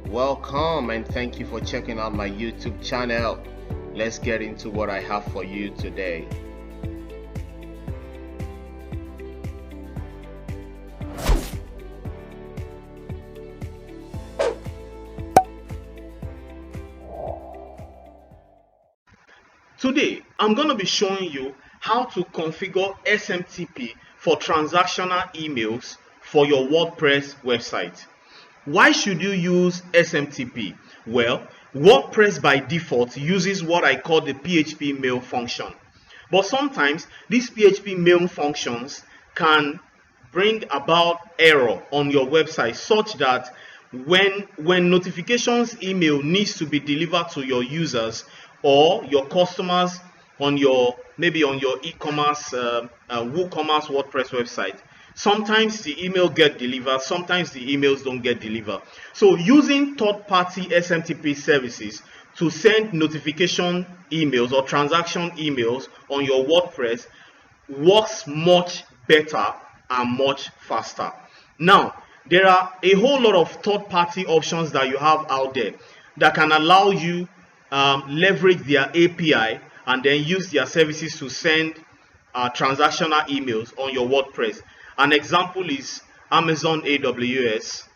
Welcome and thank you for checking out my YouTube channel. Let's get into what I have for you today. Today, I'm going to be showing you how to configure SMTP for transactional emails for your WordPress website. Why should you use SMTP? Well, WordPress by default uses what I call the PHP mail function. But sometimes these PHP mail functions can bring about error on your website such that when notifications email needs to be delivered to your users or your customers on your e-commerce WooCommerce WordPress website, sometimes the email get delivered, sometimes the emails don't get delivered. So using third-party SMTP services to send notification emails or transaction emails on your WordPress works much better and much faster. Now, there are a whole lot of third-party options that you have out there that can allow you leverage their API and then use their services to send transactional emails on your WordPress. An example is Amazon AWS.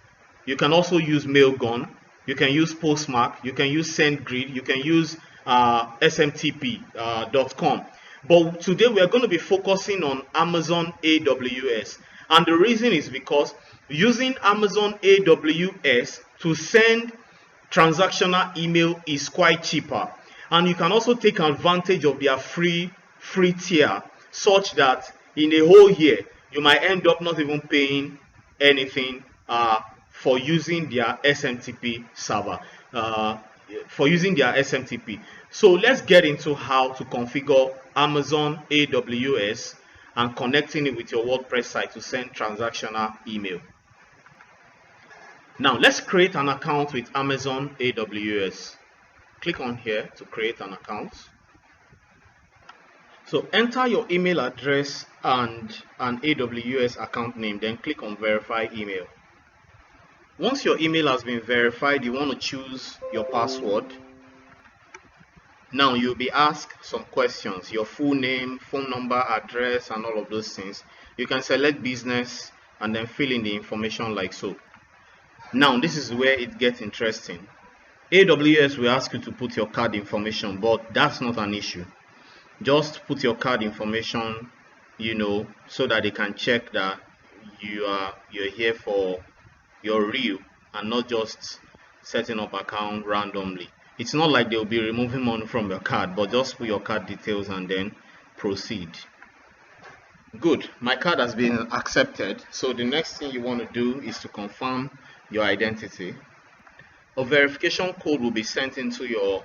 You can also use Mailgun. You can use Postmark. You can use SendGrid. You can use SMTP.com. But today we are going to be focusing on Amazon AWS. And the reason is because using Amazon AWS to send transactional email is quite cheaper. And you can also take advantage of their free tier such that in a whole year, you might end up not even paying anything for using their SMTP server, for using their SMTP. So let's get into how to configure Amazon AWS and connecting it with your WordPress site to send transactional email. Now let's create an account with Amazon AWS. Click on here to create an account. So enter your email address and an AWS account name, then click on verify email. Once your email has been verified, you want to choose your password. Now you'll be asked some questions, your full name, phone number, address, and all of those things. You can select business and then fill in the information like so. Now this is where it gets interesting. AWS will ask you to put your card information, but that's not an issue. Just put your card information, so that they can check that you're here for your real and not just setting up account randomly. It's not like they'll be removing money from your card, but just put your card details and then proceed. Good, my card has been accepted. So the next thing you want to do is to confirm your identity. A verification code will be sent into your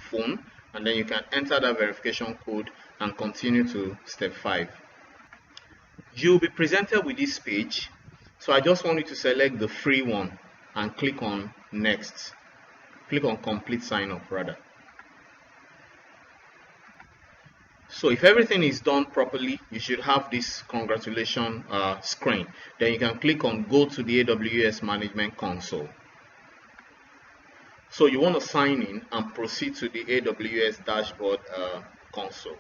phone, and then you can enter that verification code and continue to step 5. You'll be presented with this page. So I just want you to select the free one and click on next. Click on complete sign up rather. So if everything is done properly, you should have this congratulations screen. Then you can click on go to the AWS management console. So you want to sign in and proceed to the AWS dashboard console.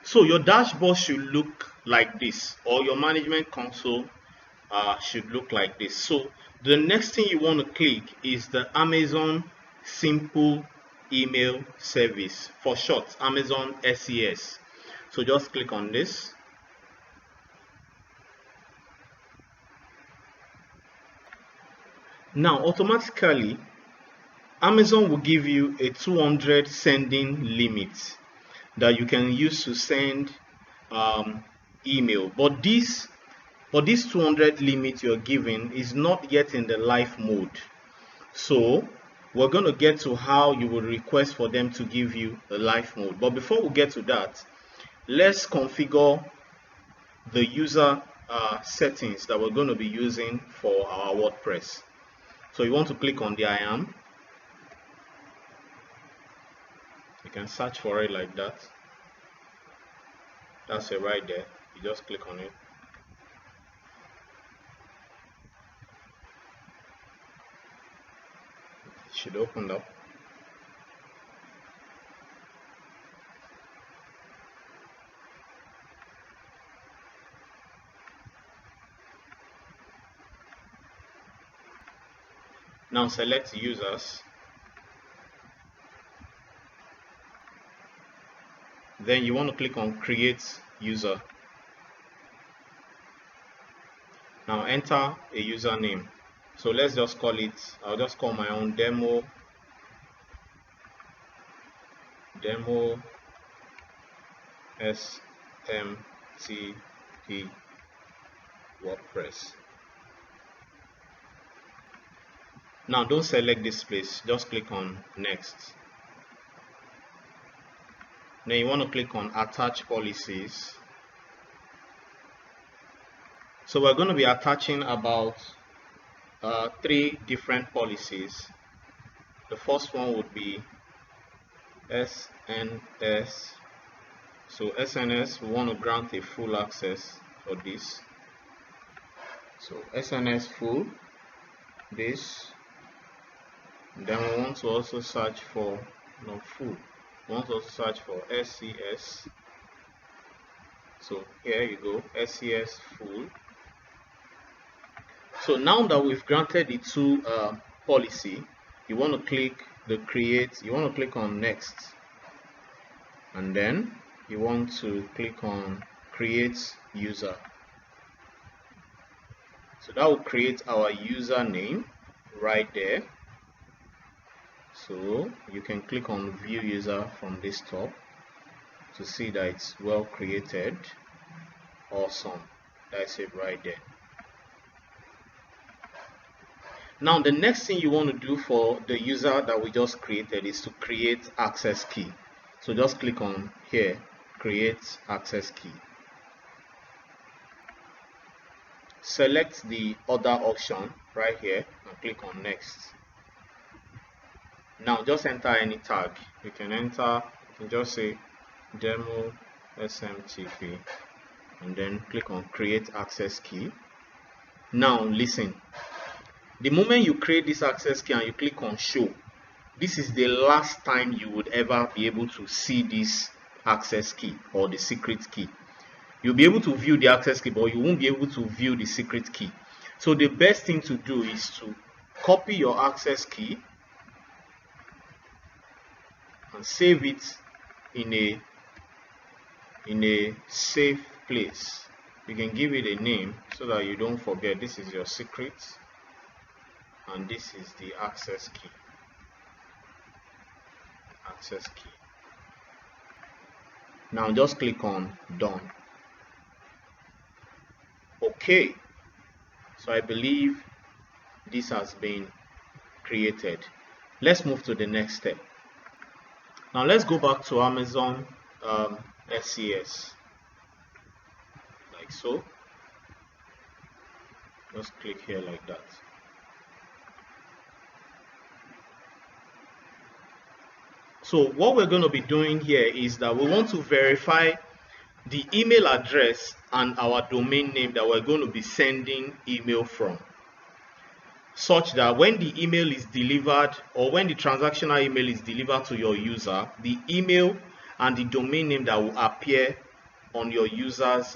So your dashboard should look like this, or your management console should look like this. So the next thing you want to click is the Amazon Simple Email Service, for short Amazon SES. So just click on this. Now automatically Amazon will give you a 200 sending limit that you can use to send email, but this 200 limit you're given is not yet in the live mode. So we're going to get to how you would request for them to give you a live mode. But before we get to that, let's configure the user settings that we're going to be using for our WordPress. So you want to click on the I am. You can search for it like that. That's it right there. You just click on it. should open up. Now select users. Then you want to click on create user. Now enter a username. So let's just call it, I'll just call my own demo SMTP WordPress. Now don't select this place, just click on next. Then you want to click on attach policies. So we're going to be attaching about 3 different policies. The first one would be SNS. So SNS, we want to grant a full access for this. So SNS full, this. Then we want to also search for full. We want to also search for SES. So here you go, SES full. So now that we've granted the 2 policy, you want to click the create, you want to click on next, and then you want to click on create user. So that will create our username right there. So you can click on view user from this top to see that it's well created. Awesome, that's it right there. Now the next thing you want to do for the user that we just created is to create access key. So just click on here, create access key. Select the other option right here and click on next. Now just enter any tag. You can just say demo SMTP and then click on create access key. Now listen, the moment you create this access key and you click on show, this is the last time you would ever be able to see this access key or the secret key. You'll be able to view the access key, but you won't be able to view the secret key. So the best thing to do is to copy your access key and save it in a safe place. You can give it a name so that you don't forget. This is your secret and this is the access key. Now just click on done. Okay, so I believe this has been created. Let's move to the next step. Now let's go back to Amazon SES, like so. Just click here like that. So what we're going to be doing here is that we want to verify the email address and our domain name that we're going to be sending email from, such that when the email is delivered or when the transactional email is delivered to your user, the email and the domain name that will appear on your user's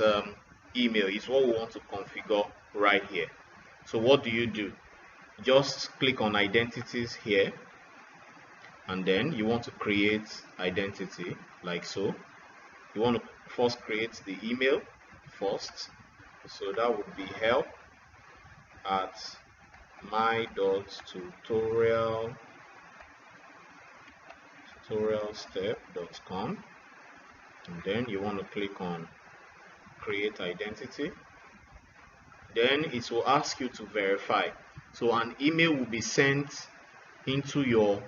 email is what we want to configure right here. So what do? Just click on identities here, and then you want to create identity like so. You want to first create the email first, so that would be help@my.tutorialstep.com, and then you want to click on create identity. Then it will ask you to verify. So an email will be sent into your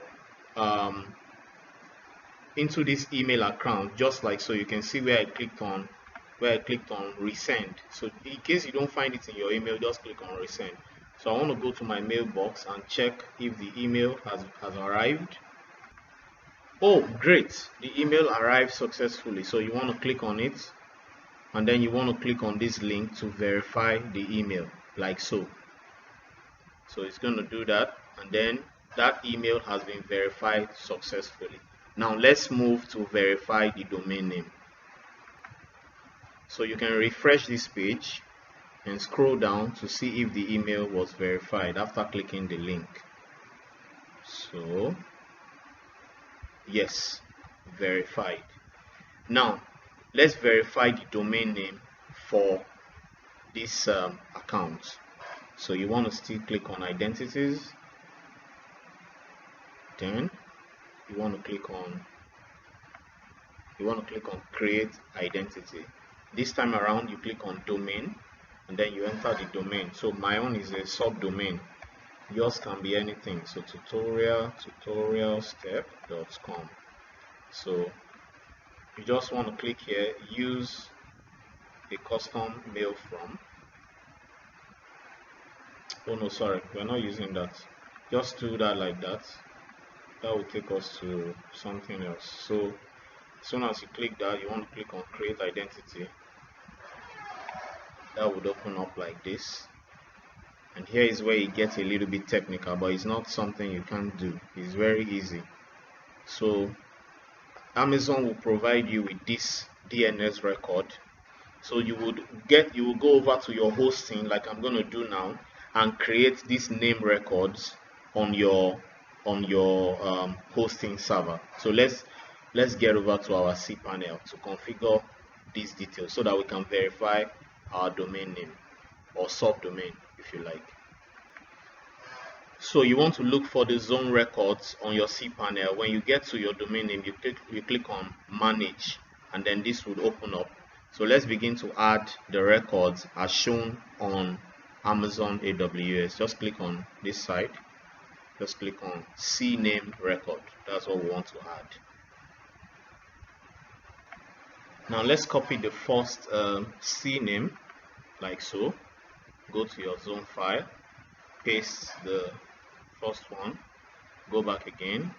into this email account, just like so. You can see where I clicked on resend. So in case you don't find it in your email, just click on resend. So I want to go to my mailbox and check if the email has arrived. Oh great, the email arrived successfully. So you want to click on it, and then you want to click on this link to verify the email like so. So it's going to do that, and then that email has been verified successfully. Now let's move to verify the domain name. So you can refresh this page and scroll down to see if the email was verified after clicking the link. So yes, verified. Now let's verify the domain name for this account. So you want to still click on identities, then you want to click on create identity. This time around you click on domain and then you enter the domain. So my own is a subdomain, yours can be anything. So tutorialstep.com. so you just want to click here, use a custom mail from. Oh no, sorry, we're not using that. Just do that like that. That will take us to something else. So as soon as you click that, you want to click on create identity. That would open up like this, and here is where it gets a little bit technical, but it's not something you can't do. It's very easy. So Amazon will provide you with this DNS record. So you will go over to your hosting, like I'm going to do now, and create these name records on your hosting server. So let's get over to our cPanel to configure these details so that we can verify our domain name or subdomain, if you like. So you want to look for the zone records on your cPanel. When you get to your domain name, you click on manage, and then this would open up. So let's begin to add the records as shown on Amazon AWS. Just click on this side. Just click on CNAME record. That's what we want to add. Now let's copy the first CNAME like so. Go to your zone file, paste the first one, go back again,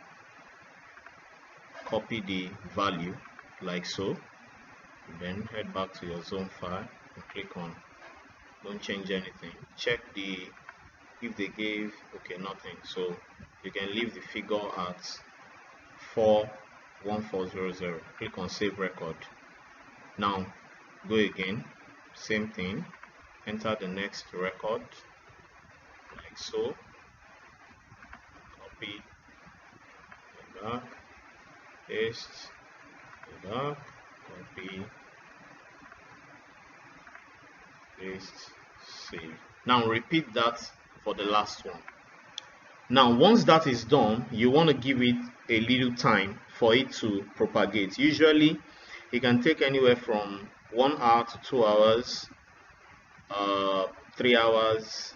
copy the value like so, then head back to your zone file and click on, don't change anything, check if they gave, okay, nothing, so you can leave the figure at 41400. Click on save record. Now go again, same thing, enter the next record like so, copy, go back, paste, go back, copy, paste, save. Now repeat that for the last one. Now once that is done, you want to give it a little time for it to propagate. Usually it can take anywhere from 1 hour to 2 hours, 3 hours,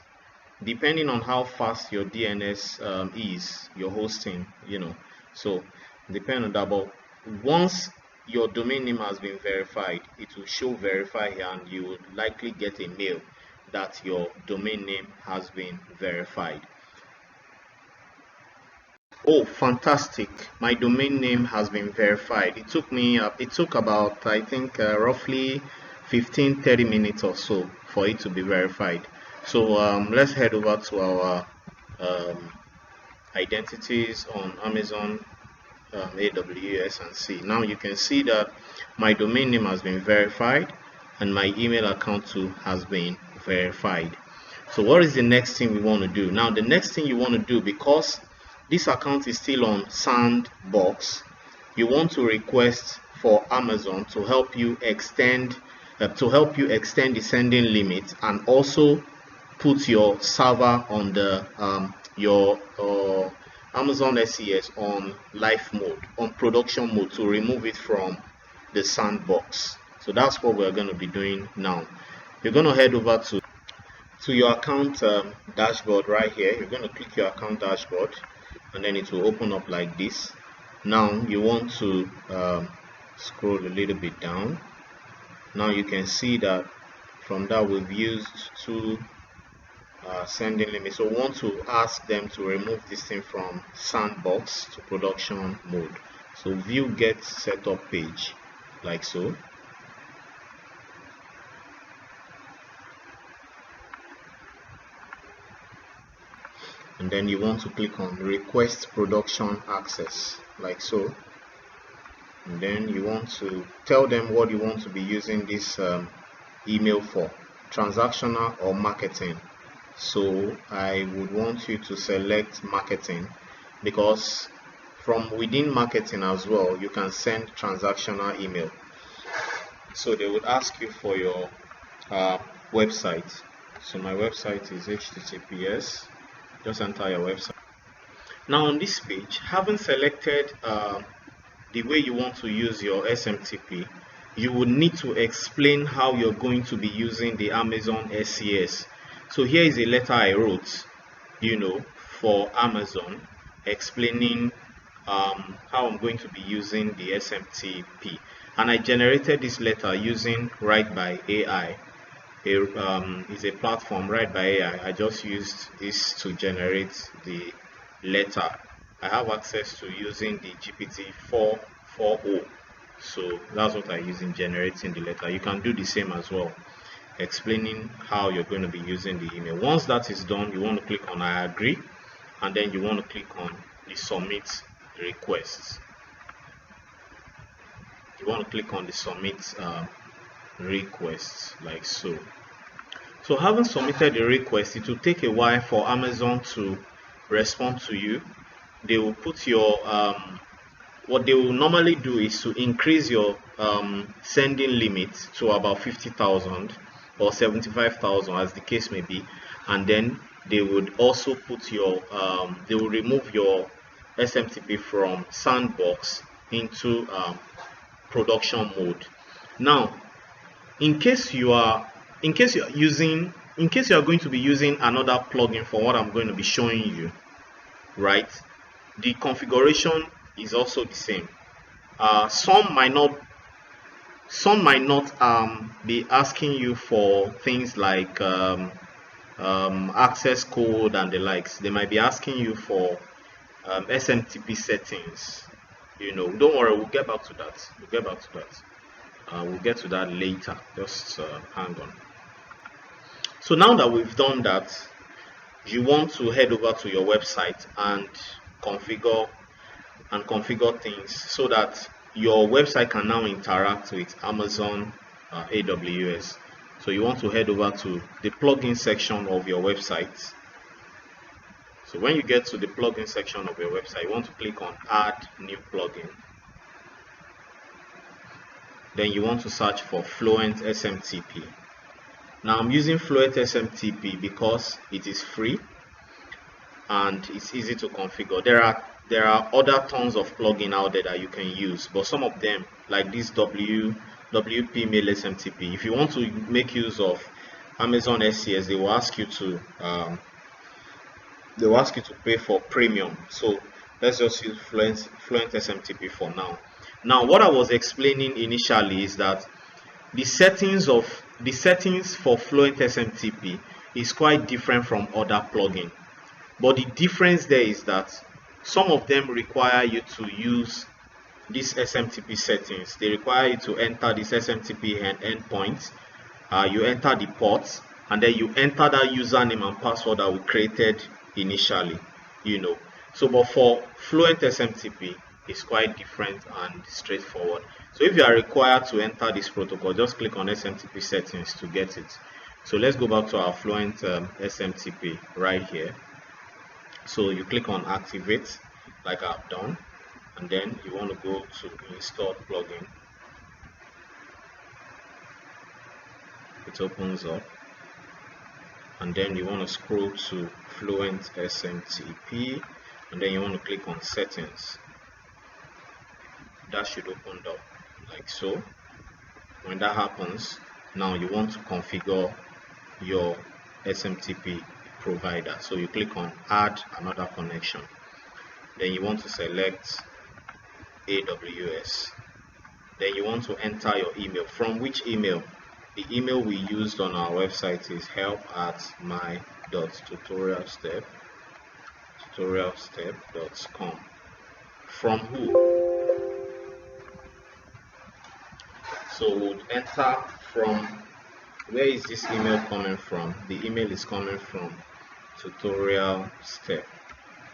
depending on how fast your DNS is, your hosting, so depending on that. But once your domain name has been verified, it will show verify here, and you would likely get a mail that your domain name has been verified. Oh, fantastic, my domain name has been verified. It took about, I think, roughly 15-30 minutes or so for it to be verified. So let's head over to our identities on Amazon AWS and see. Now you can see that my domain name has been verified and my email account too has been verified. So what is the next thing we want to do? Now the next thing you want to do, because this account is still on Sandbox, you want to request for Amazon to help you extend the sending limit, and also put your server on the your Amazon SES on live mode, on production mode, to remove it from the Sandbox. So that's what we're going to be doing now. You're going to head over to your account dashboard right here. You're going to click your account dashboard, and then it will open up like this. Now you want to scroll a little bit down. Now you can see that from that we've used two sending limits. So we want to ask them to remove this thing from Sandbox to production mode. So view get setup page like so. and then you want to click on request production access, like so. And then you want to tell them what you want to be using this email for, transactional or marketing. So I would want you to select marketing, because from within marketing as well you can send transactional email. So they would ask you for your website. So my website is https. Just enter your website. Now on this page, having selected the way you want to use your SMTP, you would need to explain how you're going to be using the Amazon SES. So here is a letter I wrote, for Amazon, explaining how I'm going to be using the SMTP, and I generated this letter using Write by AI. Is a platform, Write by AI. I just used this to generate the letter. I have access to using the GPT 4.0, so that's what I use in generating the letter. You can do the same as well, explaining how you're going to be using the email. Once that is done, you want to click on I agree, and then you want to click on the submit requests. You want to click on the submit requests, like so. So having submitted the request, it will take a while for Amazon to respond to you. They will put your what they will normally do is to increase your sending limit to about 50,000 or 75,000, as the case may be, and then they would also put your they will remove your SMTP from sandbox into production mode. Now, in case you are going to be using another plugin for what I'm going to be showing you, right? The configuration is also the same. Some might not be asking you for things like access code and the likes. They might be asking you for SMTP settings. Don't worry, we'll get back to that. We'll get to that later. Just hang on. So now that we've done that, you want to head over to your website and configure things so that your website can now interact with Amazon AWS. So you want to head over to the plugin section of your website. So when you get to the plugin section of your website, you want to click on add new plugin. Then you want to search for Fluent SMTP. Now I'm using Fluent SMTP because it is free and it's easy to configure. There are other tons of plugins out there that you can use, but some of them, like this WP Mail SMTP, if you want to make use of Amazon SES, they will ask you to pay for premium. So let's just use Fluent SMTP for now. Now, what I was explaining initially is that the settings for Fluent SMTP is quite different from other plugins. But the difference there is that some of them require you to use these SMTP settings. They require you to enter this SMTP endpoint. You enter the ports, and then you enter that username and password that we created initially. So, but for Fluent SMTP, it's quite different and straightforward. So if you are required to enter this protocol, just click on SMTP settings to get it. So let's go back to our Fluent SMTP right here. So you click on activate, like I've done, and then you want to go to install plugin. It opens up, and then you want to scroll to Fluent SMTP, and then you want to click on settings. That should open up like so. When that happens, now you want to configure your SMTP provider. So you click on add another connection, then you want to select AWS, then you want to enter your email. From which email? The email we used on our website is help@my.tutorialstep.com. From who? So we'll enter from, where is this email coming from? The email is coming from tutorial step.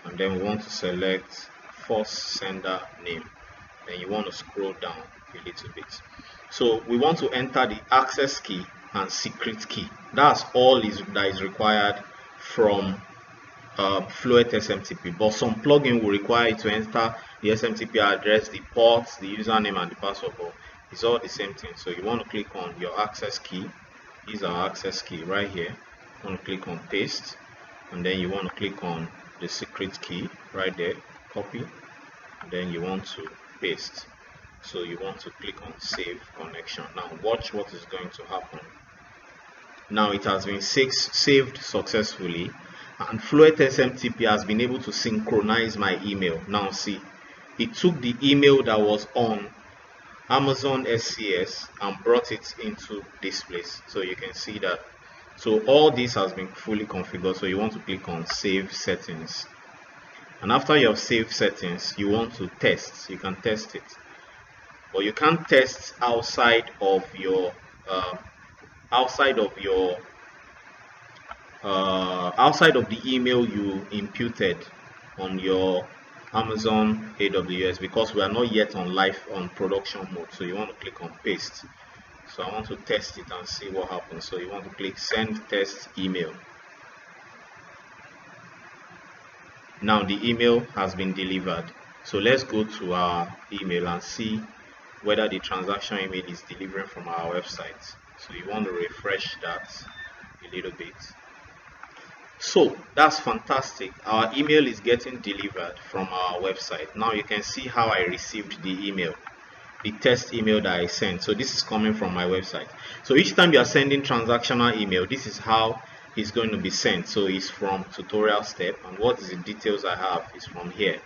and then we want to select first sender name. Then you want to scroll down a little bit. So we want to enter the access key and secret key. That's all that is required from Fluent SMTP, but some plugin will require you to enter the SMTP address, the port, the username, and the password. But it's all the same thing. So you want to click on your access key. This is our access key right here. You want to click on paste, and then you want to click on the secret key right there, copy, and then you want to paste. So you want to click on save connection. Now watch what is going to happen. Now it has been saved successfully, and Fluent SMTP has been able to synchronize my email. Now see, it took the email that was on Amazon SES and brought it into this place. So you can see that. So all this has been fully configured. So you want to click on save settings, and after you have saved settings, you want to test. You can test it, but you can't test outside of the email you imputed on your Amazon AWS, because we are not yet on production mode. So you want to click on paste. So I want to test it and see what happens. So you want to click send test email. Now the email has been delivered. So let's go to our email and see whether the transaction email is delivering from our website. So you want to refresh that a little bit. So that's fantastic. Our email is getting delivered from our website. Now you can see how I received the email, the test email that I sent. So this is coming from my website. So each time you are sending transactional email, this is how it's going to be sent. So it's from tutorial step, and what is the details I have is from here.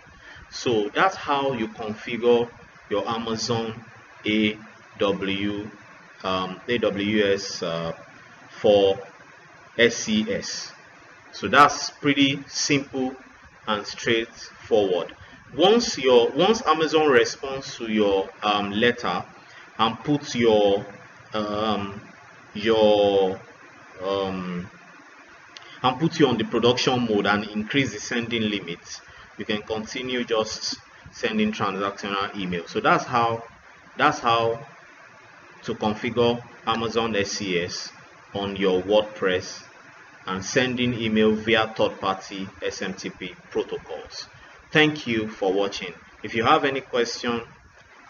So that's how you configure your Amazon AWS for SES. So that's pretty simple and straightforward. Once Amazon responds to your letter and puts you on the production mode and increase the sending limits, you can continue just sending transactional email. So that's how to configure Amazon SES on your WordPress and sending email via third-party SMTP protocols. Thank you for watching. If you have any question,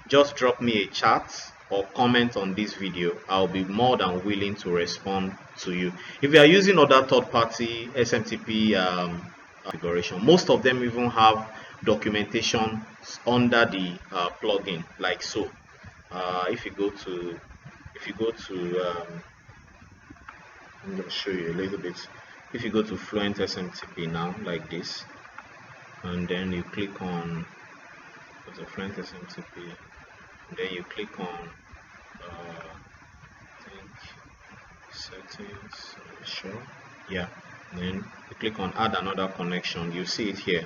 just drop me a chat or comment on this video. I'll be more than willing to respond to you. If you are using other third-party SMTP configuration, most of them even have documentation under the plugin, like so. If you go to I'm going to show you a little bit. If you go to Fluent SMTP now, like this, and then you click on the Fluent SMTP, then you click on I think settings, sure, yeah, then you click on add another connection. You see it here.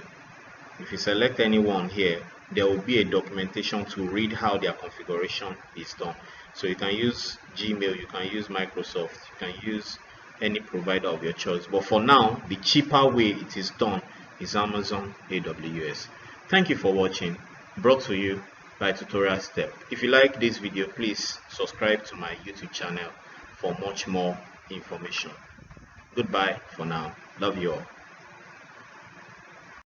If you select any one here, there will be a documentation to read how their configuration is done. So you can use Gmail, you can use Microsoft, you can use any provider of your choice. But for now, the cheaper way it is done is Amazon AWS. Thank you for watching. Brought to you by Tutorial Step. If you like this video, please subscribe to my YouTube channel for much more information. Goodbye for now. Love you all.